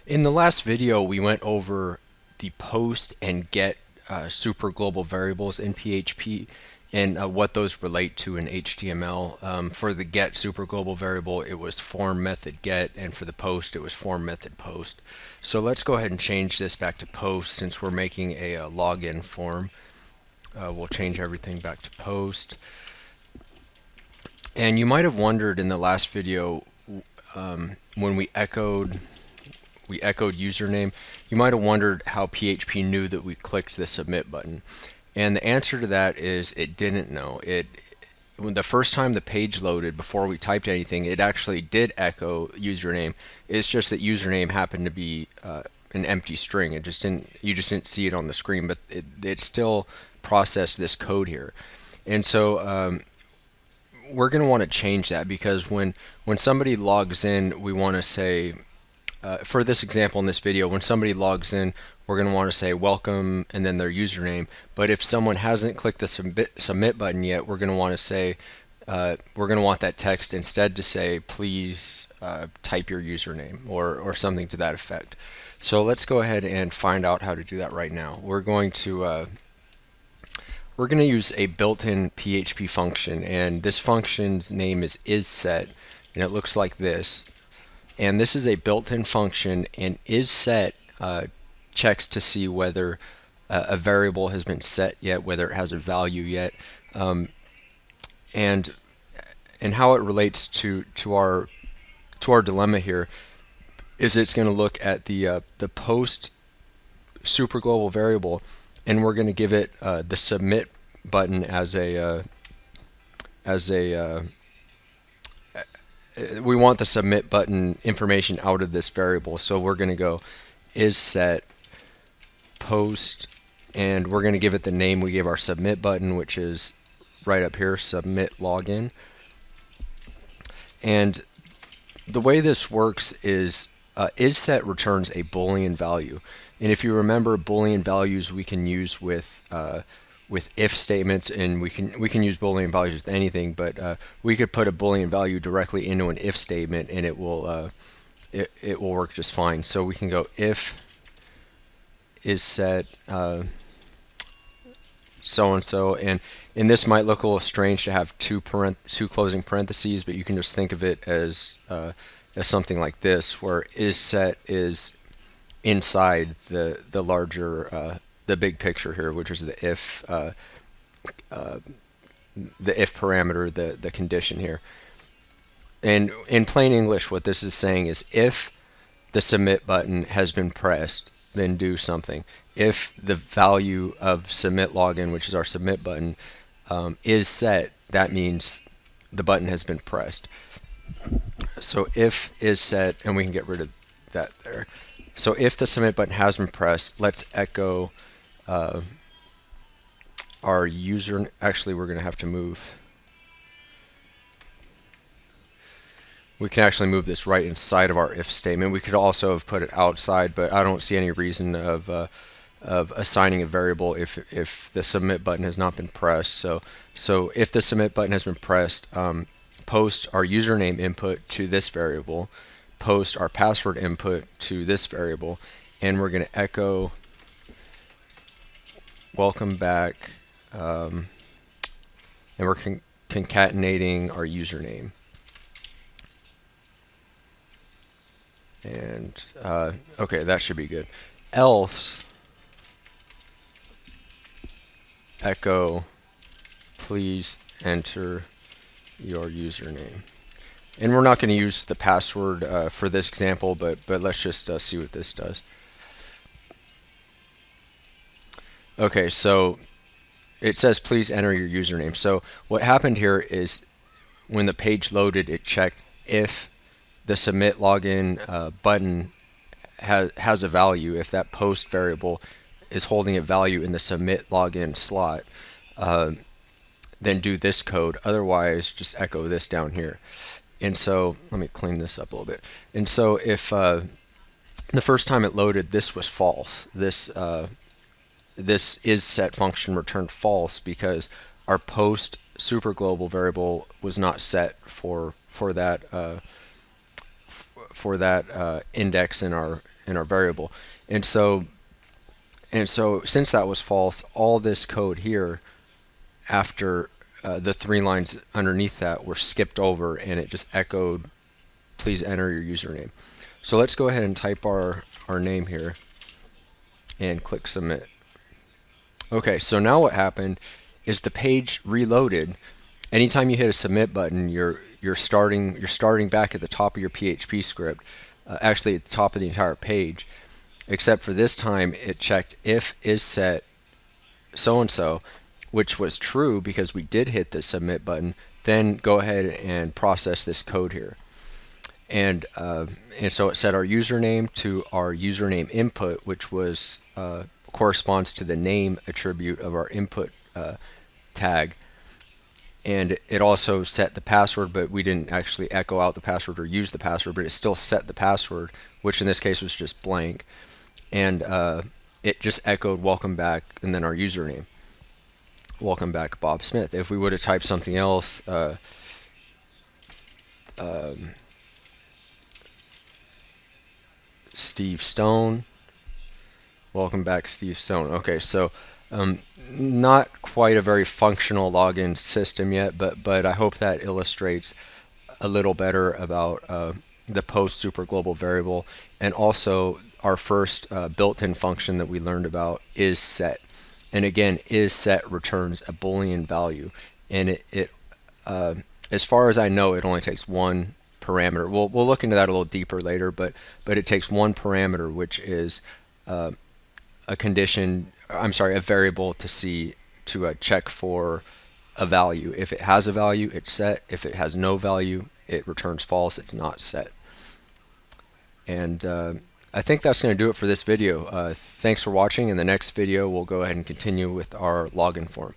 In the last video, we went over the post and get super global variables in PHP and what those relate to in HTML. For the get super global variable, it was form method get, and for the post, it was form method post. So let's go ahead and change this back to post since we're making a login form. We'll change everything back to post. And you might have wondered in the last video when we echoed username, you might have wondered how PHP knew that we clicked the submit button. And the answer to that is it didn't know. When the first time the page loaded, before we typed anything, it actually did echo username. It's just that username happened to be an empty string. You just didn't see it on the screen, but it still processed this code here. And so we're going to want to change that, because when somebody logs in, we want to say, for this example in this video, when somebody logs in, we're going to want to say welcome and then their username. But if someone hasn't clicked the submit button yet, we're going to want to say, we're going to want that text instead to say, please type your username or something to that effect. So let's go ahead and find out how to do that right now. We're going to use a built-in PHP function, and this function's name is isset, and it looks like this. And this is a built-in function, and isset checks to see whether a variable has been set yet, whether it has a value yet, and how it relates to our dilemma here is it's going to look at the post super global variable, and we're going to give it the submit button as a we want the submit button information out of this variable, so we're going to go isset post, and we're going to give it the name we gave our submit button, which is right up here, submit login. And the way this works is isset returns a Boolean value, and if you remember, Boolean values we can use with if statements, and we can use Boolean values with anything, but we could put a Boolean value directly into an if statement, and it will work just fine. So we can go if isset so and so, and this might look a little strange to have two closing parentheses, but you can just think of it as something like this, where isset is inside the larger the big picture here, which is the if parameter, the condition here. And in plain English, what this is saying is if the submit button has been pressed, then do something. If the value of submit login, which is our submit button, is set, that means the button has been pressed. So if is set, and we can get rid of that there. So if the submit button has been pressed, let's echo our user. Actually, we're going to have to move. We can actually move this right inside of our if statement. We could also have put it outside, but I don't see any reason of assigning a variable if the submit button has not been pressed. So if the submit button has been pressed, post our username input to this variable, post our password input to this variable, and we're going to echo welcome back, and we're concatenating our username. And okay, that should be good. Else echo please enter your username. And we're not going to use the password for this example, but let's just see what this does. Okay, so it says please enter your username. So what happened here is when the page loaded, it checked if the submit login button has a value. If that post variable is holding a value in the submit login slot, then do this code. Otherwise, just echo this down here. And so let me clean this up a little bit. And so if the first time it loaded, this was false. This isset function returned false because our post super global variable was not set for that index in our in our variable. And so since that was false, all this code here after the 3 lines underneath that were skipped over, and it just echoed, please enter your username. So let's go ahead and type our name here and click submit. Okay, so now what happened is the page reloaded. Anytime you hit a submit button, you're starting back at the top of your PHP script, actually at the top of the entire page, except for this time it checked if is set so and so, which was true because we did hit the submit button. Then go ahead and process this code here, and so it set our username to our username input, which was corresponds to the name attribute of our input tag. And it also set the password, but we didn't actually echo out the password or use the password, but it still set the password, which in this case was just blank. And it just echoed welcome back and then our username. Welcome back, Bob Smith. If we would have typed something else, Steve Stone. Welcome back, Steve Stone. Okay, so not quite a very functional login system yet, but I hope that illustrates a little better about the post superglobal variable, and also our first built-in function that we learned about is set. And again, is set returns a Boolean value, and it as far as I know, it only takes one parameter. We'll look into that a little deeper later, but it takes one parameter, which is a condition, I'm sorry, a variable to check for a value. If it has a value, it's set. If it has no value, it returns false. It's not set. And I think that's going to do it for this video. Thanks for watching. In the next video, we'll go ahead and continue with our login form.